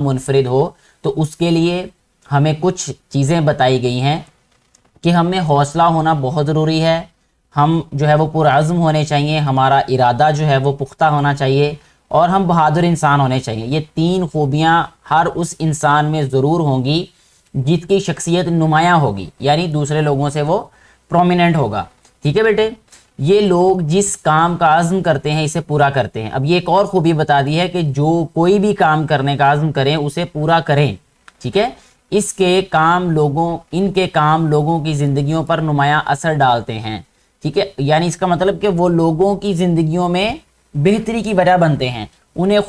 मुनफरिद हो, तो उसके लिए हमें कुछ चीज़ें बताई गई हैं कि हमें हौसला होना बहुत ज़रूरी है, हम जो है वो पुरअज़्म होने चाहिए, हमारा इरादा जो है वो पुख्ता होना चाहिए और हम बहादुर इंसान होने चाहिए। ये 3 खूबियाँ हर उस इंसान में ज़रूर होंगी जिसकी शख्सियत नुमायाँ होगी, यानी दूसरे लोगों से वो प्रोमिनेंट होगा। ठीक है बेटे, ये लोग जिस काम का आज़्म करते हैं इसे पूरा करते हैं। अब ये एक और खूबी बता दी है कि जो कोई भी काम करने का आज़्म करें उसे पूरा करें। ठीक है, इनके काम लोगों की ज़िंदगियों पर नुमायाँ असर डालते हैं। ठीक है, यानी इसका मतलब कि वो लोगों की ज़िंदगियों में बेहतरी की वजह बनते हैं। इन्हीं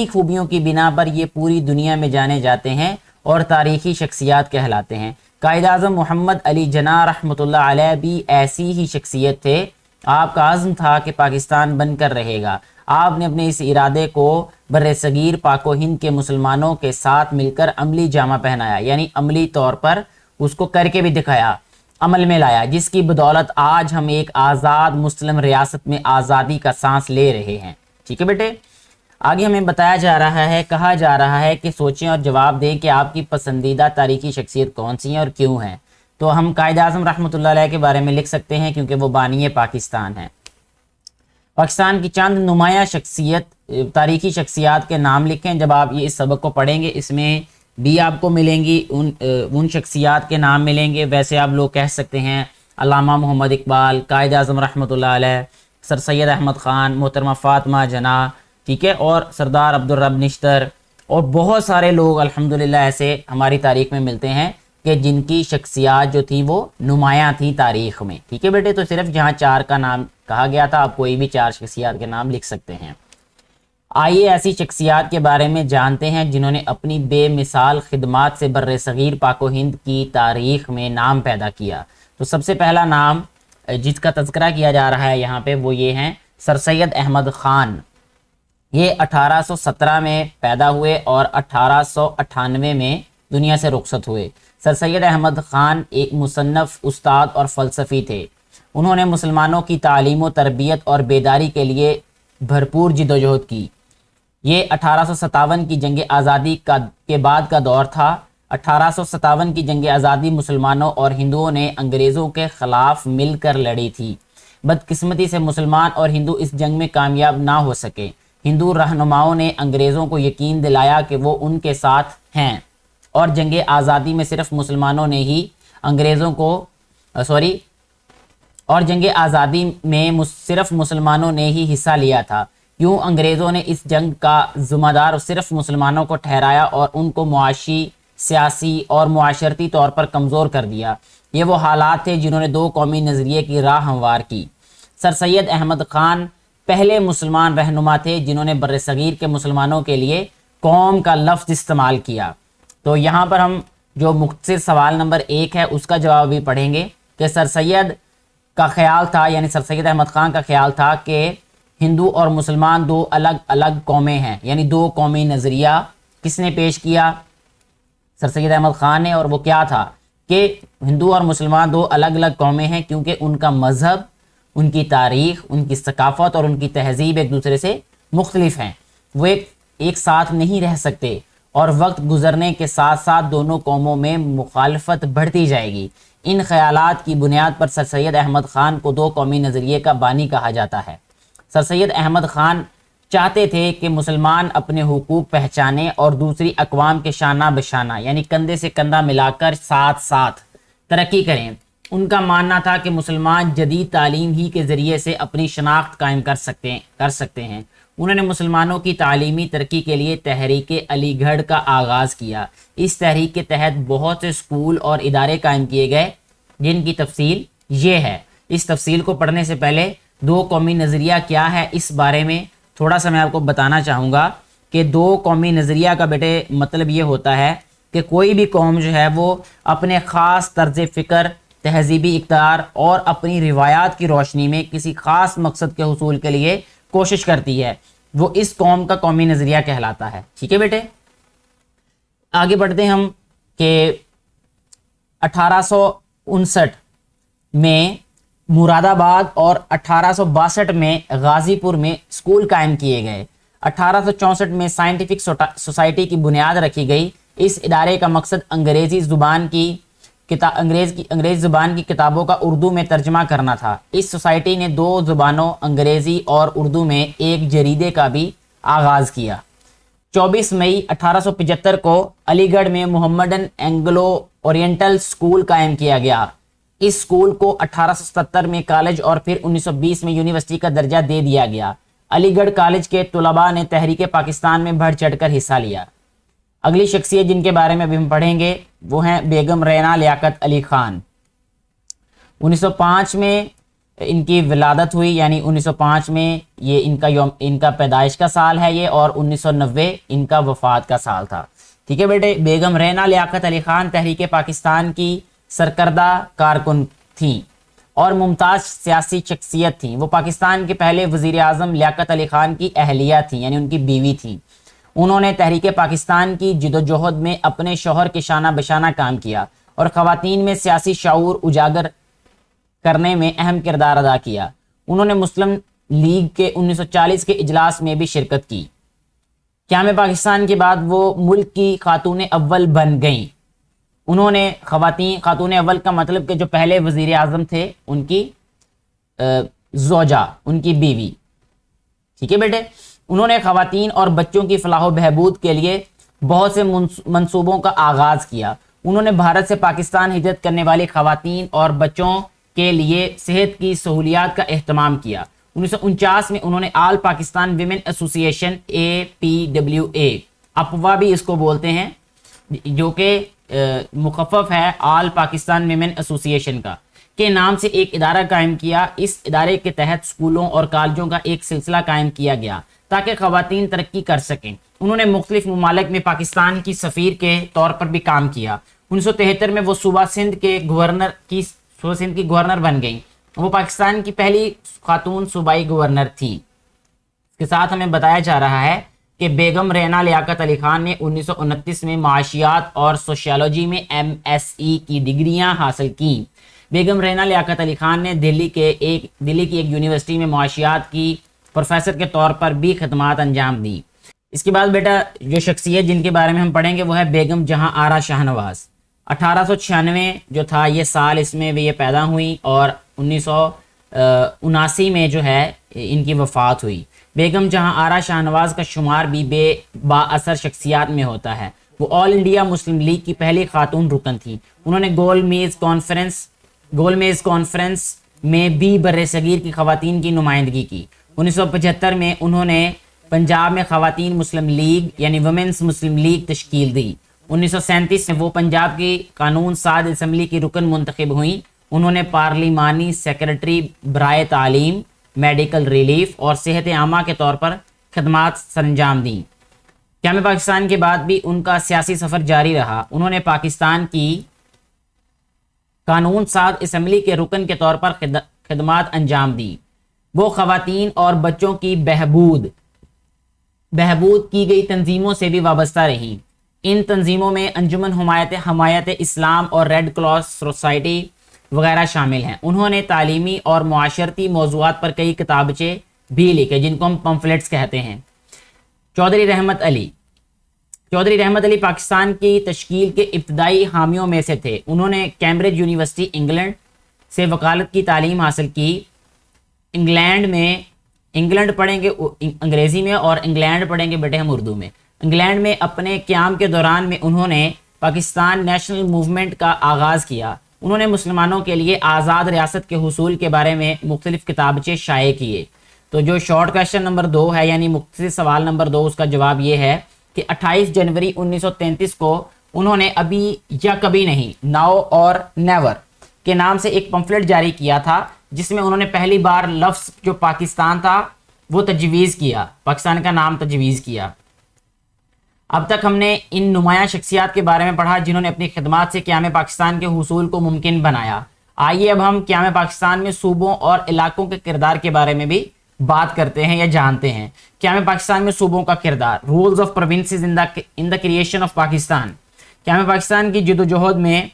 खूबियों की बिना पर ये पूरी दुनिया में जाने जाते हैं और तारीख़ी शख्सियत कहलाते हैं। कायद आज़म मोहम्मद अली जिन्ना रहमतुल्लाह अलैह भी ऐसी ही शख्सियत थे। आपका आज़म था कि पाकिस्तान बनकर रहेगा। आपने अपने इस इरादे को बर्र-ए-सगीर पाको हिंद के मुसलमानों के साथ मिलकर अमली जामा पहनाया, यानी अमली तौर पर उसको करके भी दिखाया, अमल में लाया, जिसकी बदौलत आज हम एक आज़ाद मुस्लिम रियासत में आज़ादी का सांस ले रहे हैं। ठीक है बेटे, आगे हमें बताया जा रहा है, कहा जा रहा है कि सोचें और जवाब दें कि आपकी पसंदीदा तारीख़ी शख्सियत कौन सी है और क्यों है। तो हम कायद आज़म रहमतुल्लाह अलैह के बारे में लिख सकते हैं क्योंकि वो बानी पाकिस्तान है। पाकिस्तान की चंद नुमाया तारीख़ी शख्सियात के नाम लिखें। जब आप ये इस सबक को पढ़ेंगे इसमें भी आपको मिलेंगी उन शख्सियात के नाम मिलेंगे। वैसे आप लोग कह सकते हैं अल्लामा मोहम्मद इकबाल, कायद आज़म रहमतुल्लाह अलैह, सर सैयद अहमद ख़ान, मोहतरमा फ़ातिमा जना, ठीक है, और सरदार अब्दुल रब निश्तर और बहुत सारे लोग अल्हम्दुलिल्लाह ऐसे हमारी तारीख़ में मिलते हैं कि जिनकी शख्सियात जो थी वो नुमायाँ थी तारीख़ में। ठीक है बेटे, तो सिर्फ जहाँ 4 का नाम कहा गया था, आप कोई भी 4 शख्सियात के नाम लिख सकते हैं। आइए ऐसी शख्सियात के बारे में जानते हैं जिन्होंने अपनी बेमिसाल खिदमात से बर्र-ए-सगीर पाको हिंद की तारीख़ में नाम पैदा किया। तो सबसे पहला नाम जिसका तज़किरा किया जा रहा है यहाँ पे वो ये हैं सर सैयद अहमद ख़ान। ये 1817 में पैदा हुए और 1898 में दुनिया से रुखसत हुए। सर सैयद अहमद ख़ान एक मुसन्नफ़, उस्ताद और फ़लसफ़ी थे। उन्होंने मुसलमानों की तालीम व तरबियत और बेदारी के लिए भरपूर जिद्दोजहद की। ये 1857 की जंग आज़ादी के बाद का दौर था। 1857 की जंग आज़ादी मुसलमानों और हिंदुओं ने अंग्रेज़ों के ख़िलाफ़ मिलकर लड़ी थी। बदकिस्मती से मुसलमान और हिंदू इस जंग में कामयाब ना हो सके। हिंदू रहनुमाओं ने अंग्रेज़ों को यकीन दिलाया कि वो उनके साथ हैं और जंग आज़ादी में सिर्फ मुसलमानों ने ही सिर्फ मुसलमानों ने ही हिस्सा लिया था। यूँ अंग्रेज़ों ने इस जंग का ज़िम्मेदार सिर्फ मुसलमानों को ठहराया और उनको मुआशी, सियासी और मुआशरती तौर पर कमज़ोर कर दिया। ये वो हालात थे जिन्होंने 2 कौमी नज़रिए की राह हमवार की। सर सैयद अहमद ख़ान पहले मुसलमान रहनुमा थे जिन्होंने बर्र-ए-सगीर के मुसलमानों के लिए कौम का लफ्ज़ इस्तेमाल किया। तो यहाँ पर हम जो मुख्तसर सवाल नंबर 1 है उसका जवाब भी पढ़ेंगे कि सर सैयद का ख्याल था, यानी सर सैयद अहमद ख़ान का ख्याल था कि हिंदू और मुसलमान 2 अलग अलग कौमें हैं, यानी 2 कौमी नज़रिया किसने पेश किया? सर सैयद अहमद ख़ान ने। और वो क्या था कि हिंदू और मुसलमान 2 अलग अलग कौमें हैं क्योंकि उनका मज़हब, उनकी तारीख़, उनकी सकाफ़त और उनकी तहज़ीब एक दूसरे से मुख्तलिफ हैं। वो एक साथ नहीं रह सकते और वक्त गुजरने के साथ साथ दोनों कौमों में मुखालफत बढ़ती जाएगी। इन ख़यालात की बुनियाद पर सर सैयद अहमद ख़ान को 2 कौमी नज़रिए का बानी कहा जाता है। सर सैयद अहमद ख़ान चाहते थे कि मुसलमान अपने हुकूक पहचाने और दूसरी अक़वाम के शाना बशाना, यानी कंधे से कंधा मिलाकर साथ साथ तरक्की करें। उनका मानना था कि मुसलमान जदीद तालीम ही के ज़रिए से अपनी शनाख्त कायम कर सकते हैं। उन्होंने मुसलमानों की तालीमी तरक्की के लिए तहरीक अलीगढ़ का आगाज़ किया। इस तहरीक के तहत बहुत से स्कूल और इदारे कायम किए गए जिनकी तफसील ये है। इस तफसील को पढ़ने से पहले 2 कौमी नज़रिया क्या है इस बारे में थोड़ा सा मैं आपको बताना चाहूँगा कि 2 कौमी नज़रिया का बेटे मतलब ये होता है कि कोई भी कौम जो है वो अपने ख़ास तर्ज़ फ़िक्र, तहज़ीबी इक़्तिदार और अपनी रिवायात की रोशनी में किसी ख़ास मकसद के हुसूल के लिए कोशिश करती है, वो इस कौम का कौमी नज़रिया कहलाता है। ठीक है बेटे, आगे बढ़ते हैं हम कि 1859 में मुरादाबाद और 1862 में गाज़ीपुर में स्कूल कायम किए गए। 1864 में साइंटिफिक सोसाइटी की बुनियाद रखी गई। इस इदारे का मकसद अंग्रेजी जुबान की किताबों का उर्दू में तर्जमा करना था। इस सोसाइटी ने 2 जुबानों अंग्रेजी और उर्दू में एक जरीदे का भी आगाज किया। 24 मई 1875 को अलीगढ़ में मोहम्मदन एंग्लो ओरिएंटल स्कूल कायम किया गया। इस स्कूल को 1877 में कॉलेज और फिर 1920 में यूनिवर्सिटी का दर्जा दे दिया गया। अलीगढ़ कॉलेज के तुलबा ने तहरीक पाकिस्तान में बढ़ चढ़कर हिस्सा लिया। अगली शख्सियत जिनके बारे में अभी हम पढ़ेंगे वो हैं बेगम रैना लियाकत अली खान। 1905 में इनकी विलादत हुई, यानी 1905 में ये इनका पैदाइश का साल है ये, और 1990 इनका वफात का साल था। ठीक है बेटे, बेगम रैना लियाकत अली खान तहरीक पाकिस्तान की सरकर्दा कारकुन थी और मुमताज सियासी शख्सियत थी। वो पाकिस्तान के पहले वजीर आजम लियाकत अली खान की अहलिया थी, यानी उनकी बीवी थी। उन्होंने तहरीक पाकिस्तान की जिदोजहद में अपने शौहर के शाना बशाना काम किया और ख़वातीन में सियासी शऊर उजागर करने में अहम किरदार अदा किया। उन्होंने मुस्लिम लीग के 1940 के इजलास में भी शिरकत की। क़याम पाकिस्तान के बाद वो मुल्क की खातून अव्वल बन गईं। उन्होंने खातून अव्वल का मतलब कि जो पहले वजीर आजम थे उनकी जोजा, उनकी बीवी। ठीक है बेटे, उन्होंने खवातीन और बच्चों की फलाह बहबूद के लिए बहुत से मंसूबों का आगाज किया। उन्होंने भारत से पाकिस्तान हिजरत करने वाली खवातीन और बच्चों के लिए सेहत की सहूलियात का एहतमाम किया। 1949 में उन्होंने आल पाकिस्तान विमेन एसोसिएशन APWA, अपवा भी इसको बोलते हैं, जो कि मुखफ़फ़ है आल पाकिस्तान विमेन एसोसिएशन का, के नाम से एक इदारा कायम किया। इस इदारे के तहत स्कूलों और कॉलेजों का एक सिलसिला कायम किया गया ताकि खवातीन तरक्की कर सकें। उन्होंने मुख्तलिफ ममालिक में पाकिस्तान की सफ़ीर के तौर पर भी काम किया। 1973 में वो सूबा सिंध की गवर्नर बन गई। वो पाकिस्तान की पहली खातून सूबाई गवर्नर थी। इसके साथ हमें बताया जा रहा है कि बेगम रैना लियाकत अली खान ने 1929 में माशियात और सोशियोलॉजी में MSc की डिग्रियां हासिल की। बेगम रैना लियाकत अली खान ने दिल्ली की एक यूनिवर्सिटी में माशियात की प्रोफेसर के तौर पर भी खदमात अंजाम दी। इसके बाद बेटा जो शख्सियत जिनके बारे में हम पढ़ेंगे वो है बेगम जहां आरा शाहनवाज। 1896 जो था ये साल, इसमें भी ये पैदा हुई और 1979 में जो है इनकी वफ़ात हुई। बेगम जहां आरा शाहनवाज का शुमार भी बाअसर शख्सियात में होता है। वो ऑल इंडिया मुस्लिम लीग की पहली खातून रुकन थी। उन्होंने गोलमेज कॉन्फ्रेंस में भी बर्रे-सगीर की खवातीन की नुमाइंदगी की। 1975 में उन्होंने पंजाब में खवातीन मुस्लिम लीग यानी वुमेन्स मुस्लिम लीग तश्कील दी। 1937 में वो पंजाब की कानून साज असम्बली की रुकन मुंतखब हुई। उन्होंने पार्लिमानी सेक्रेटरी बराए तालीम, मेडिकल रिलीफ और सेहत आमा के तौर पर खदमात सरंजाम दी। क़याम पाकिस्तान के बाद भी उनका सियासी सफ़र जारी रहा। उन्होंने पाकिस्तान की कानून साज असम्बली के रुकन के तौर पर खदमात अंजाम दी। वो खवातीन और बच्चों की बहबूद की गई तंजीमों से भी वाबस्ता रही। इन तंजीमों में अंजुमन हमायत इस्लाम और रेड क्रॉस सोसाइटी वगैरह शामिल हैं। उन्होंने तालीमी और मुआशरती मौज़ूआत पर कई किताबचे भी लिखे जिनको हम पम्फलेट्स कहते हैं। चौधरी रहमत अली पाकिस्तान की तश्कील के इब्तदाई हामियों में से थे। उन्होंने कैम्ब्रिज यूनिवर्सिटी इंग्लैंड से वकालत की तालीम हासिल की। इंग्लैंड पढ़ेंगे अंग्रेज़ी में और इंग्लैंड पढ़ेंगे बेटे हम उर्दू में। इंग्लैंड में अपने क़याम के दौरान में उन्होंने पाकिस्तान नेशनल मूवमेंट का आगाज़ किया। उन्होंने मुसलमानों के लिए आज़ाद रियासत के हुसूल के बारे में मुख्तलिफ किताबचे शाये किए। तो जो शॉर्ट क्वेश्चन नंबर 2 है यानी मुख्तसर सवाल नंबर 2, उसका जवाब ये है कि 28 जनवरी 1933 को उन्होंने अभी या कभी नहीं, नाउ और नेवर के नाम से एक पम्फलेट जारी किया था जिसमें उन्होंने पहली बार लफ्ज़ जो पाकिस्तान था वो तजवीज़ किया, पाकिस्तान का नाम तजवीज़ किया। अब तक हमने इन नुमाया शख्सियात के बारे में पढ़ा जिन्होंने अपनी खिदमात से क़याम पाकिस्तान के हुसूल को मुमकिन बनाया। आइए अब हम क़याम पाकिस्तान में सूबों और इलाकों के किरदार के बारे में भी बात करते हैं या जानते हैं। क़याम पाकिस्तान में सूबों का किरदार, rules of provinces in the creation of Pakistan. क़याम पाकिस्तान की जदोजहद में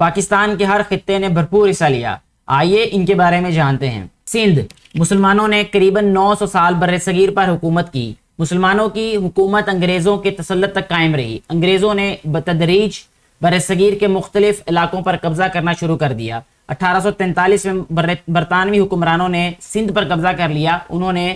पाकिस्तान के हर खित्ते ने भरपूर हिस्सा लिया। आइए इनके बारे में जानते हैं। सिंध, मुसलमानों ने करीबन 900 साल बर्र-ए-सगीर पर हुकूमत की। मुसलमानों की हुकूमत अंग्रेज़ों के तसल्लुत तक कायम रही। अंग्रेज़ों ने बतदरीज बर्र-ए-सगीर के मुख्तलिफ इलाकों पर कब्जा करना शुरू कर दिया। 1843 में बरतानवी हुक्मरानों ने सिंध पर कब्जा कर लिया। उन्होंने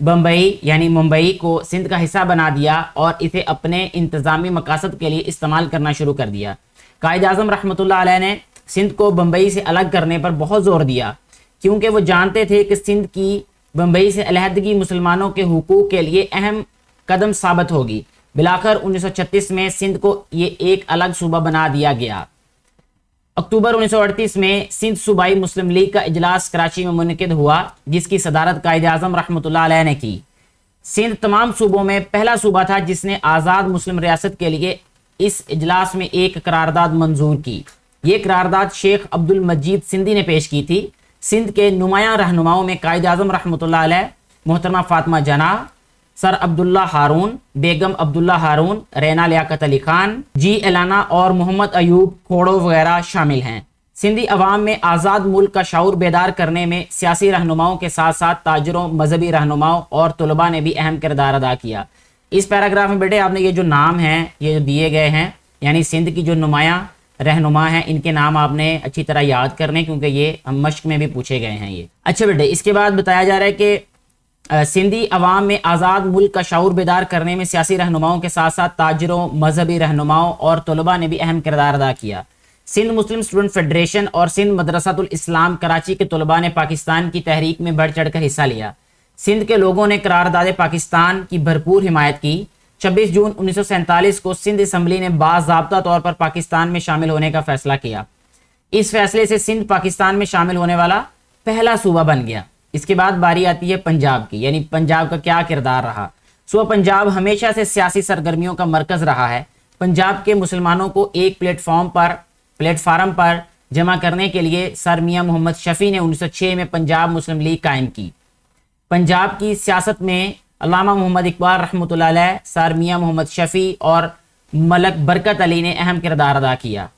बम्बई यानी मुंबई को सिंध का हिस्सा बना दिया और इसे अपने इंतज़ामी मकासद के लिए इस्तेमाल करना शुरू कर दिया। कायद-ए-आज़म रहमतुल्लाह अलैह ने सिंध को बम्बई से अलग करने पर बहुत ज़ोर दिया, क्योंकि वो जानते थे कि सिंध की बम्बई से अलहदगी मुसलमानों के हुकूक के लिए अहम कदम साबित होगी। बिलाखिर 1936 में सिंध को ये एक अलग सूबा बना दिया गया। अक्टूबर 1938 में सिंध सूबाई मुस्लिम लीग का इजलास कराची में मुनक़िद हुआ, जिसकी सदारत कायद-ए-आज़म रहमतुल्लाह अलैह ने की। सिंध तमाम सूबों में पहला सूबा था जिसने आज़ाद मुस्लिम रियासत के लिए इस इजलास में एक करारदाद मंजूर की। ये करारदाद शेख अब्दुल मजीद सिंधी ने पेश की थी। सिंध के नुमायां रहनुमाओं में कायद-ए-आज़म रहमतुल्लाह अलैह, मोहतरमा फातिमा जनाह, सर अब्दुल्ला हारून, बेगम अब्दुल्ला हारून, रैना लियाकत अली खान, जी एलाना और मोहम्मद अयूब खोड़ो वगैरह शामिल हैं। सिंधी अवाम में आज़ाद मुल्क का शऊर बेदार करने में सियासी रहनुमाओं के साथ साथ ताजरों, मजहबी रहनुमाओं और तलबा ने भी अहम किरदार अदा किया। इस पैराग्राफ में बेटे आपने ये जो नाम हैं, ये जो दिए गए हैं, यानी सिंध की जो नुमायां रहनुमा हैं, इनके नाम आपने अच्छी तरह याद करने, क्योंकि ये हम मश्क में भी पूछे गए हैं ये। अच्छा बेटे, इसके बाद बताया जा रहा है कि सिंधी अवाम में आज़ाद मुल्क का शऊर बेदार करने में सियासी रहनुमाओं के साथ साथ ताजरों, मजहबी रहनुमाओं और तलबा ने भी अहम किरदार अदा किया। सिंध मुस्लिम स्टूडेंट फेडरेशन और सिंध मदरसातुल इस्लाम कराची के तलबा ने पाकिस्तान की तहरीक में बढ़ चढ़ कर हिस्सा लिया। सिंध के लोगों ने करारदाद पाकिस्तान की भरपूर हिमायत की। 26 जून 1947 को सिंध असम्बली ने बाज़ाब्ता तौर पर पाकिस्तान में शामिल होने का फैसला किया। इस फैसले से सिंध पाकिस्तान में शामिल होने वाला पहला सूबा बन गया। इसके बाद बारी आती है पंजाब की, यानी पंजाब का क्या किरदार रहा। सूबा पंजाब हमेशा से सियासी सरगर्मियों का मरकज रहा है। पंजाब के मुसलमानों को एक प्लेटफार्म पर जमा करने के लिए सर मियां मोहम्मद शफी ने 1906 में पंजाब मुस्लिम लीग कायम की। पंजाब की सियासत में अल्लामा मोहम्मद इकबाल रहमतुल्लाह अलैह, सर मियां मोहम्मद शफी और मलक बरकत अली ने अहम किरदार अदा किया।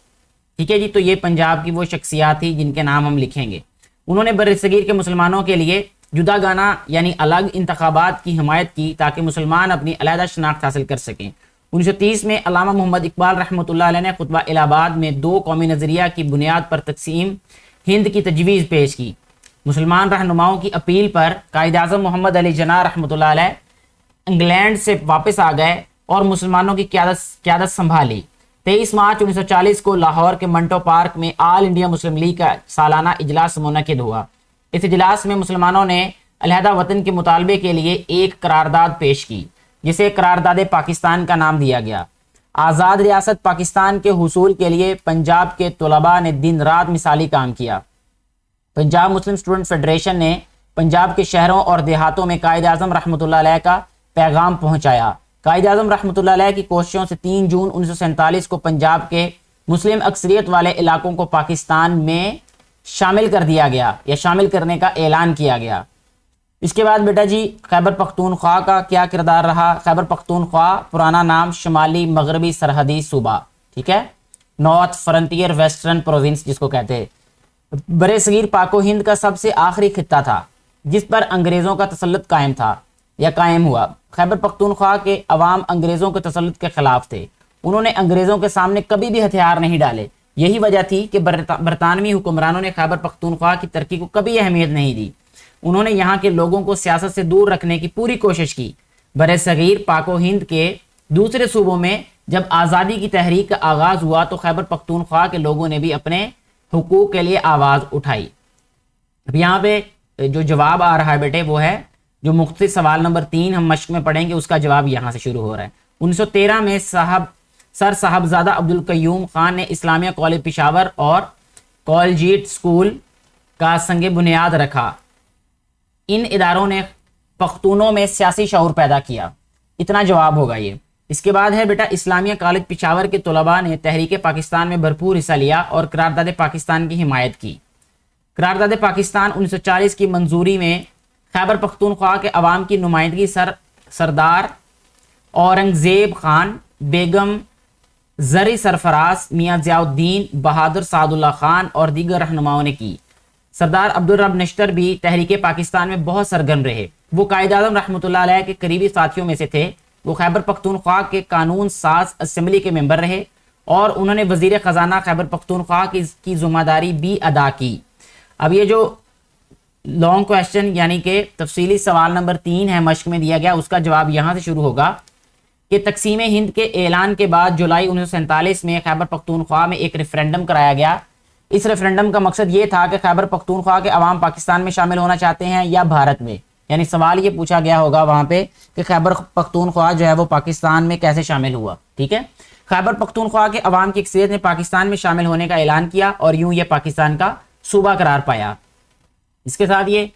ठीक है जी, तो ये पंजाब की वो शख्सियात थी जिनके नाम हम लिखेंगे। उन्होंने बर्र-ए-सगीर के मुसलमानों के लिए जुदागाना यानी अलग इंतखाबात की हिमायत की ताकि मुसलमान अपनी अलहदा शनाख्त हासिल कर सकें। 1930 में अल्लामा मोहम्मद इकबाल रहमतुल्लाह अलैह ने खुतबा इलाहाबाद में 2 कौमी नज़रिया की बुनियाद पर तकसीम हिंद की तजवीज़ पेश की। मुसलमान रहनुमाओं की अपील पर कायद-ए-आज़म मोहम्मद अली जिन्ना रहमतुल्लाह अलैह इंग्लैंड से वापस आ गए और मुसलमानों की क़यादत संभाली। 23 मार्च 1940 को लाहौर के मंटो पार्क में ऑल इंडिया मुस्लिम लीग का सालाना इजलास मुनक़िद हुआ। इस इजलास में मुसलमानों ने अलहदा वतन के मुतालबे के लिए एक करारदाद पेश की, जिसे करारदाद पाकिस्तान का नाम दिया गया। आज़ाद रियासत पाकिस्तान के हुसूल के लिए पंजाब के तलबा ने दिन रात मिसाली काम किया। पंजाब मुस्लिम स्टूडेंट फेडरेशन ने पंजाब के शहरों और देहातों में कायद-ए-आज़म रहमतुल्लाह अलैह का पैगाम पहुँचाया। कायद-ए-आज़म रहमतुल्लाह अलैह की कोशिशों से 3 जून 1947 को पंजाब के मुस्लिम अक्सरियत वाले इलाकों को पाकिस्तान में शामिल कर दिया गया या शामिल करने का ऐलान किया गया। इसके बाद बेटा जी खैबर पख्तूनख्वा का क्या किरदार रहा। खैबर पख्तूनख्वा पुराना नाम शुमाली मगरबी सरहदी सूबा, ठीक है, नॉर्थ फ्रंटियर वेस्टर्न प्रोविंस जिसको कहते हैं, बरे-सगीर पाको हिंद का सबसे आखिरी खित्ता था जिस पर अंग्रेज़ों का तसल्लुत कायम था या कायम हुआ। खैबर पख्तूनख्वा के अवाम अंग्रेज़ों के तसल्लुत के खिलाफ थे। उन्होंने अंग्रेज़ों के सामने कभी भी हथियार नहीं डाले। यही वजह थी कि बरतानवी हुक्मरानों ने खैबर पख्तूनख्वा की तरक्की को कभी अहमियत नहीं दी। उन्होंने यहाँ के लोगों को सियासत से दूर रखने की पूरी कोशिश की। बरे-सगीर पाको हिंद के दूसरे सूबों में जब आज़ादी की तहरीक का आगाज़ हुआ तो खैबर पख्तूनख्वा के लोगों ने भी अपने हुकूक के लिए आवाज़ उठाई। अब यहाँ पे जो जवाब आ रहा है बेटे वो है जो मुख्तसर सवाल नंबर 3 हम मश्क में पढ़ेंगे, उसका जवाब यहाँ से शुरू हो रहा है। 1913 में सर साहबजादा अब्दुल कय्यूम खान ने इस्लामिया कॉलेज पेशावर और कॉलजीट स्कूल का संग बुनियाद रखा। इन इदारों ने पख्तूनों में सियासी शऊर पैदा किया। इतना जवाब होगा ये। इसके बाद है बेटा इस्लामिया कॉलेज पेशावर के तलबा ने तहरीक पाकिस्तान में भरपूर हिस्सा लिया और करारदाद पाकिस्तान की हिमायत की। करारदाद पाकिस्तान 1940 की मंजूरी में खैबर पख्तूनख्वा के अवाम की नुमाइंदगी सरदार औरंगजेब खान, बेगम जरी सरफराज, मियाँ ज़ियाउद्दीन, बहादुर सादुल्ला खान और दीगर रहनुमाओं ने की। सरदार अब्दुल रब नश्तर भी तहरीक पाकिस्तान में बहुत सरगर्म रहे। वो कायद-ए-आज़म रहमतुल्लाह अलैह के करीबी साथियों में से थे। वो खैबर पख्तूनख्वा के कानून साज असम्बली के मेंबर रहे और उन्होंने वजीर ख़जाना खैबर पख्तूनख्वा की जिम्मेदारी भी अदा की। अब ये जो लॉन्ग क्वेश्चन यानी कि तफसीली सवाल नंबर 3 है मश्क में दिया गया, उसका जवाब यहाँ से शुरू होगा कि तकसीम हिंद के ऐलान के बाद जुलाई 1947 में खैबर पख्तूनख्वा में एक रेफरेंडम कराया गया। इस रेफरेंडम का मकसद ये था कि खैबर पख्तूनख्वा के अवाम पाकिस्तान में शामिल होना चाहते हैं या भारत में, यानी सवाल ये पूछा गया होगा वहाँ पे कि खैबर पख्तूनख्वा जो है वो पाकिस्तान में कैसे शामिल हुआ। ठीक है, खैबर पख्तूनख्वा के अवाम की अक्सरियत ने पाकिस्तान में शामिल होने का ऐलान किया और यूं ये पाकिस्तान का सूबा करार पाया। इसके साथ ये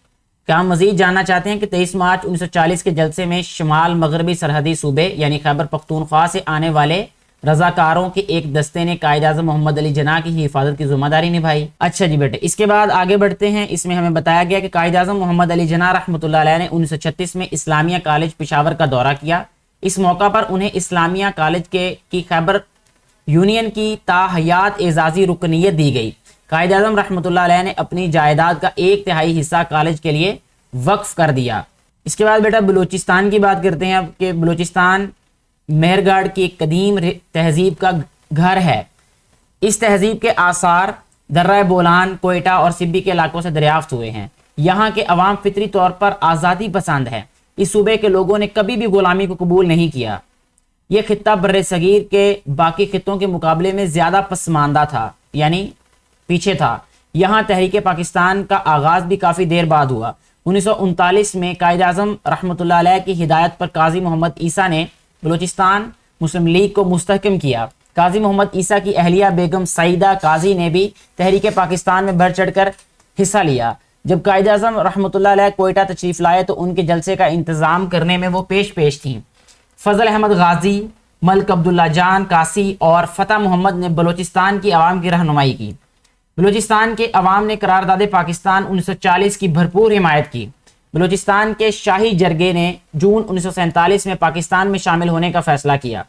क्या हम मजीद जानना चाहते हैं कि 23 मार्च 1940 के जलसे में शुमाल मगरबी सरहदी सूबे यानी खैबर पख्तूनख्वा से आने वाले रजाकारों के एक दस्ते ने कायद-ए-आज़म मोहम्मद अली जिन्ना की हिफाजत की जिम्मेदारी निभाई। अच्छा जी बेटे, इसके बाद आगे बढ़ते हैं। इसमें हमें बताया गया कि कायद-ए-आज़म मोहम्मद अली जिन्ना रहमतुल्लाह अलैह ने 1936 में इस्लामिया कॉलेज पेशावर का दौरा किया। इस मौका पर उन्हें इस्लामिया कॉलेज की खैबर यूनियन की ताहयात एजाजी रुकनीत दी गई। कायद-ए-आज़म रहमतुल्लाह अलैह ने अपनी जायदाद का 1/3 हिस्सा कॉलेज के लिए वक्फ कर दिया। इसके बाद बेटा बलूचिस्तान की बात करते हैं अब कि बलूचिस्तान मेहरगढ़ की एक कदीम तहजीब का घर है। इस तहजीब के आसार दर्रा बोलान, कोयटा और सिब्बी के इलाकों से दरियाफ्त हुए हैं। यहाँ के अवाम फितरी तौर पर आज़ादी पसंद है। इस सूबे के लोगों ने कभी भी गुलामी को कबूल नहीं किया। यह खित्ता बर्रे सगीर के बाकी खित्तों के मुकाबले में ज़्यादा पसमानदा था, यानी पीछे था। यहाँ तहरीक पाकिस्तान का आगाज़ भी काफ़ी देर बाद हुआ। 1939 में कायद-ए-आज़म रहमतुल्लाह अलैह की हिदायत पर काजी मोहम्मद ईसा ने बलूचिस्तान मुस्लिम लीग को मुस्तहकम किया। काजी मोहम्मद ईसा की अहलिया बेगम सईदा काजी ने भी तहरीक पाकिस्तान में बढ़ चढ़कर हिस्सा लिया। जब कायद-ए-आज़म रहमतुल्लाह अलैह कोयटा तशरीफ़ लाए तो उनके जलसे का इंतज़ाम करने में वो पेश थीं। फजल अहमद गाजी, मलिक अब्दुल्ला जान कासी और फतेह मोहम्मद ने बलूचिस्तान की आवाम की रहनुमाई की। बलूचिस्तान के अवाम ने करारदाद पाकिस्तान 1940 की भरपूर हिमायत की। बलूचिस्तान के शाही जरगे ने जून 1947 में पाकिस्तान में शामिल होने का फैसला किया।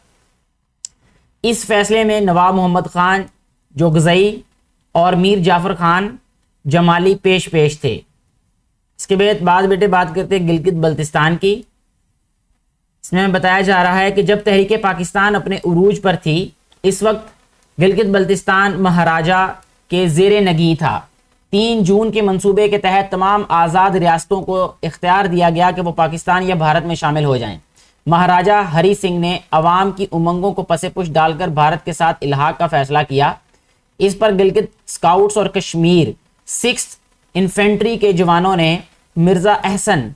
इस फैसले में नवाब मोहम्मद खान जोगजई और मीर जाफर खान जमाली पेश थे। इसके बाद बेटे बात करते हैं गिलगित बल्तिस्तान की। इसमें बताया जा रहा है कि जब तहरीक पाकिस्तान अपने उरूज पर थी, इस वक्त गिलगित बल्तिस्तान महाराजा के ज़ेरे नगी था। 3 जून के मंसूबे के तहत तमाम आज़ाद रियासतों को इख्तियार दिया गया कि वो पाकिस्तान या भारत में शामिल हो जाएं। महाराजा हरी सिंह ने अवाम की उमंगों को पसे पुश डालकर भारत के साथ इल्हाक का फैसला किया। इस पर गिलगित स्काउट्स और कश्मीर 6th इन्फेंट्री के जवानों ने मिर्ज़ा हसन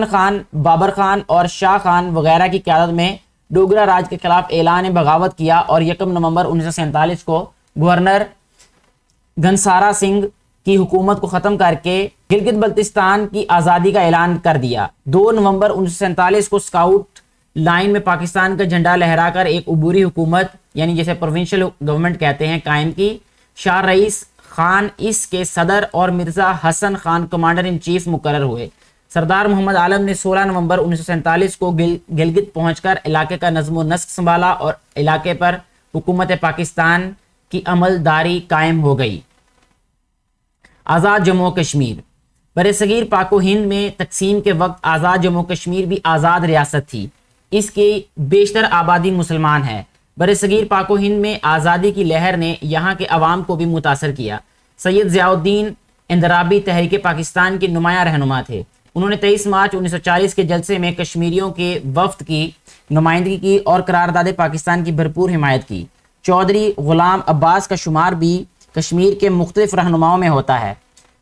खान, बाबर खान और शाह खान वगैरह की क़यादत में डोगरा राज के खिलाफ ऐलान बगावत किया और 1 नवंबर 1947 को गवर्नर घनसारा सिंह की हुकूमत को ख़त्म करके गिलगित बल्तिस्तान की आज़ादी का ऐलान कर दिया। 2 नवंबर 1947 को स्काउट लाइन में पाकिस्तान का झंडा लहराकर एक उबूरी हुकूमत यानी जैसे प्रोविंशियल गवर्नमेंट कहते हैं कायम की। शाह रईस खान इसके सदर और Mirza Hasan Khan commander in chief मुकर्रर हुए। सरदार मोहम्मद आलम ने 16 नवंबर 1947 को गिलगित पहुंचकर इलाके का नज़्म नस्क संभाला और इलाके पर हुकूमत पाकिस्तान की अमलदारी कायम हो गई। आज़ाद जम्मू कश्मीर। बरसगीर पाको हिंद में तकसीम के वक्त आज़ाद जम्मू कश्मीर भी आज़ाद रियासत थी। इसकी बेशतर आबादी मुसलमान है। बरसगीर पाको हिंद में आज़ादी की लहर ने यहाँ के अवाम को भी मुतासर किया। सैयद ज़ियाउद्दीन इंदराबी तहरीक पाकिस्तान के नुमाया रहनुमा थे। उन्होंने 23 मार्च 1940 के जलसे में कश्मीरियों के वफ्द की नुमाइंदगी की और करारदाद पाकिस्तान की भरपूर हिमायत की। चौधरी गुलाम अब्बास का शुमार भी कश्मीर के मुख्तलिफ रहनुमाओं में होता है।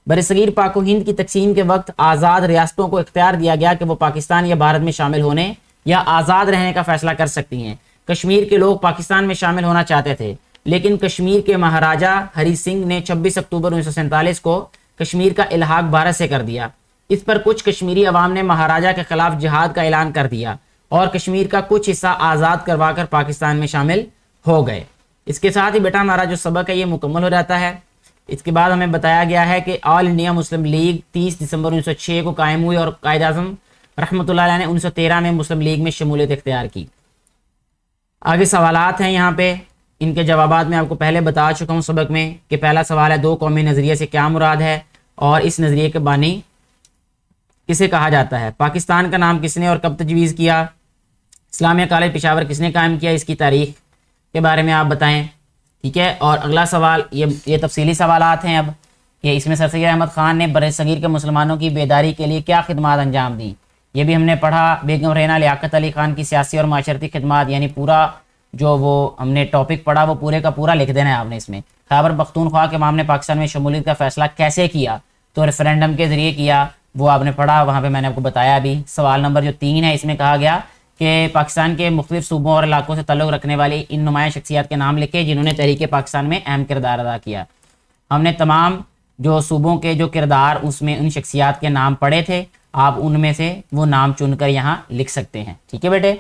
बरसगीर पाको हिंद की तकसीम के वक्त आज़ाद रियासतों को इख्तियार दिया गया कि वो पाकिस्तान या भारत में शामिल होने या आज़ाद रहने का फैसला कर सकती हैं। कश्मीर के लोग पाकिस्तान में शामिल होना चाहते थे, लेकिन कश्मीर के महाराजा हरी सिंह ने 26 अक्टूबर 1947 को कश्मीर का इल्हाक भारत से कर दिया। इस पर कुछ कश्मीरी अवाम ने महाराजा के खिलाफ जिहाद का ऐलान कर दिया और कश्मीर का कुछ हिस्सा आज़ाद करवाकर पाकिस्तान में शामिल हो गए। इसके साथ ही बेटा हमारा जो सबक है ये मुकम्मल हो जाता है। इसके बाद हमें बताया गया है कि ऑल इंडिया मुस्लिम लीग 30 दिसंबर 1906 को कायम हुई और कायद-ए-आज़म रहमतुल्लाह अलैह ने 1913 में मुस्लिम लीग में शमूलियत इख्तियार की। आगे सवालात हैं यहाँ पे इनके जवाबात मैं आपको पहले बता चुका हूँ सबक में कि पहला सवाल है दो कौमी नज़रिए से क्या मुराद है और इस नज़रिए के बानी किसे कहा जाता है। पाकिस्तान का नाम किसने और कब तजवीज़ किया। इस्लामिया कॉलेज पेशावर किसने कायम किया, इसकी तारीख के बारे में आप बताएं। ठीक है। और अगला सवाल ये तफसीली सवालात हैं। अब ये इसमें सर सैयद अहमद ख़ान ने बरसगीर के मुसलमानों की बेदारी के लिए क्या खिदमात अंजाम दी, ये भी हमने पढ़ा। बेगम रहीना लियाकत अली ख़ान की सियासी और माशरती खिदमात, यानी पूरा जो वो हमने टॉपिक पढ़ा वो पूरे का पूरा लिख देना है आपने इसमें। खैबर पख्तूनख्वा के मामले पाकिस्तान में शमूलियत का फैसला कैसे किया, तो रेफरेंडम के ज़रिए किया, वो आपने पढ़ा, वहाँ पे मैंने आपको बताया अभी। सवाल नंबर जो 3 है इसमें कहा गया कि पाकिस्तान के मुख्तलिफ सूबों और इलाकों से तल्लुक़ रखने वाली इन नुमाया शख्सियात के नाम लिखे जिन्होंने तहरीक पाकिस्तान में अहम किरदार अदा किया। हमने तमाम जो सूबों के जो किरदार उसमें उन शख्सियात के नाम पढ़े थे, आप उनमें से वो नाम चुनकर यहाँ लिख सकते हैं। ठीक है बेटे।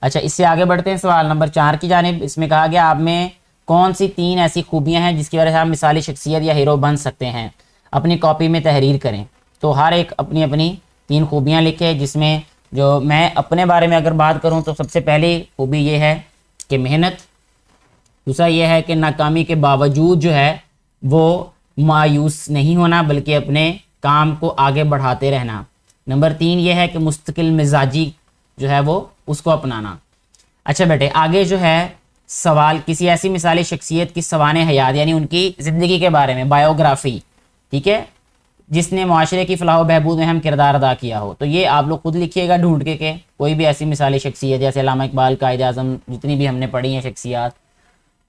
अच्छा, इससे आगे बढ़ते हैं सवाल नंबर 4 की जानिब। इसमें कहा गया आप में कौन सी 3 ऐसी खूबियाँ हैं जिसकी वजह से आप मिसाली शख्सियत या हीरो बन सकते हैं, अपनी कॉपी में तहरीर करें। तो हर एक अपनी अपनी 3 खूबियाँ लिखे, जिसमें जो मैं अपने बारे में अगर बात करूँ तो सबसे पहली खूबी ये है कि मेहनत, दूसरा ये है कि नाकामी के बावजूद जो है वो मायूस नहीं होना बल्कि अपने काम को आगे बढ़ाते रहना। नंबर 3 ये है कि मुस्तकिल मिजाजी जो है वो उसको अपनाना। अच्छा बेटे, आगे जो है सवाल किसी ऐसी मिसाली शख्सियत की सवाने हयात यानी उनकी ज़िंदगी के बारे में, बायोग्राफी, ठीक है, जिसने माशरे की फलाह बहबूद में अहम किरदार अदा किया हो। तो ये आप लोग खुद लिखिएगा ढूंढ के कोई भी ऐसी मिसाली शख्सियत, जैसे अल्लामा इकबाल, कायद आज़म, जितनी भी हमने पढ़ी हैं शख्सियात।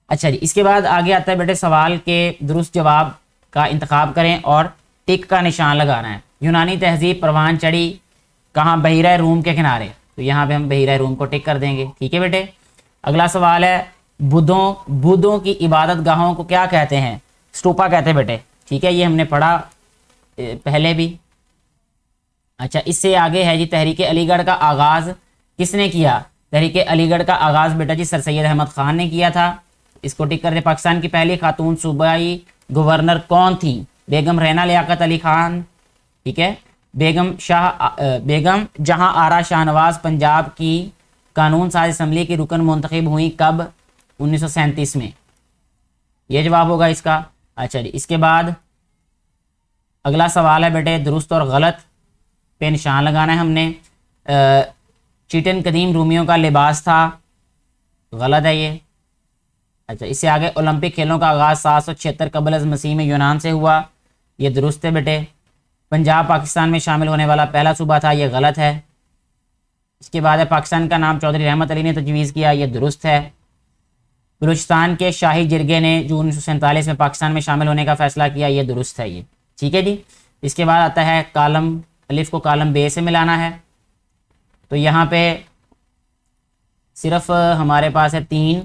अच्छा जी, इसके बाद आगे आता है बेटे सवाल के दुरुस्त जवाब का इंतखाब करें और टिक का निशान लगाना है। यूनानी तहजीब परवान चढ़ी कहाँ, बहिरा रूम के किनारे, तो यहाँ पे हम बहिरा रूम को टिक कर देंगे। ठीक है बेटे। अगला सवाल है बुद्धों की इबादत गाहों को क्या कहते हैं, स्टूपा कहते हैं बेटे। ठीक है, ये हमने पढ़ा पहले भी। अच्छा, इससे आगे है जी तहरीक अलीगढ़ का आगाज़ किसने किया। तहरीक अलीगढ़ का आगाज़ बेटा जी सर सैयद अहमद ख़ान ने किया था, इसको टिक कर दे। पाकिस्तान की पहली खातून सूबाई गवर्नर कौन थी, बेगम रहीना लियाकत अली ख़ान। ठीक है। बेगम जहां आरा शाहनवाज पंजाब की कानून साज असम्बली की रुकन मुंतखब हुई कब, 1937 में, ये जवाब होगा इसका। अच्छा जी, इसके बाद अगला सवाल है बेटे दुरुस्त और गलत पे निशान लगाना है हमने। चिटन कदीम रूमियों का लिबास था, गलत है ये। अच्छा, इससे आगे ओलंपिक खेलों का आगाज़ 776 कबल अज़ मसीह में यूनान से हुआ, ये दुरुस्त है बेटे। पंजाब पाकिस्तान में शामिल होने वाला पहला सूबा था, ये गलत है। इसके बाद है पाकिस्तान का नाम चौधरी रहमत अली ने तजवीज़ किया, ये दुरुस्त है। बलूचिस्तान के शाही जिरगे ने जून 1947 में पाकिस्तान में शामिल होने का फ़ैसला किया, ये दुरुस्त है ये। ठीक है जी। इसके बाद आता है कालम अलिफ को कालम बे से मिलाना है, तो यहाँ पे सिर्फ हमारे पास है 3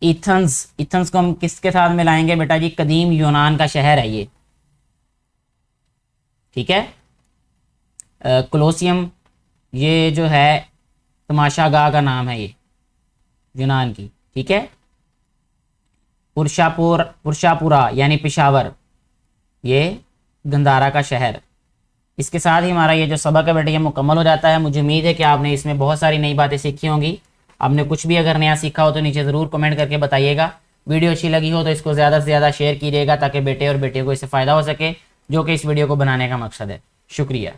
इथन्स को हम किसके साथ मिलाएंगे बेटा जी, कदीम यूनान का शहर है ये। ठीक है। कोलोसियम ये जो है तमाशागाह का नाम है ये यूनान की। ठीक है। पुरशापुरा यानी पेशावर, ये गंदारा का शहर। इसके साथ ही हमारा ये जो सबक है बेटे ये मुकम्मल हो जाता है। मुझे उम्मीद है कि आपने इसमें बहुत सारी नई बातें सीखी होंगी। आपने कुछ भी अगर नया सीखा हो तो नीचे ज़रूर कमेंट करके बताइएगा। वीडियो अच्छी लगी हो तो इसको ज़्यादा से ज़्यादा शेयर कीजिएगा ताकि बेटे और बेटियों को इससे फ़ायदा हो सके, जो कि इस वीडियो को बनाने का मकसद है। शुक्रिया।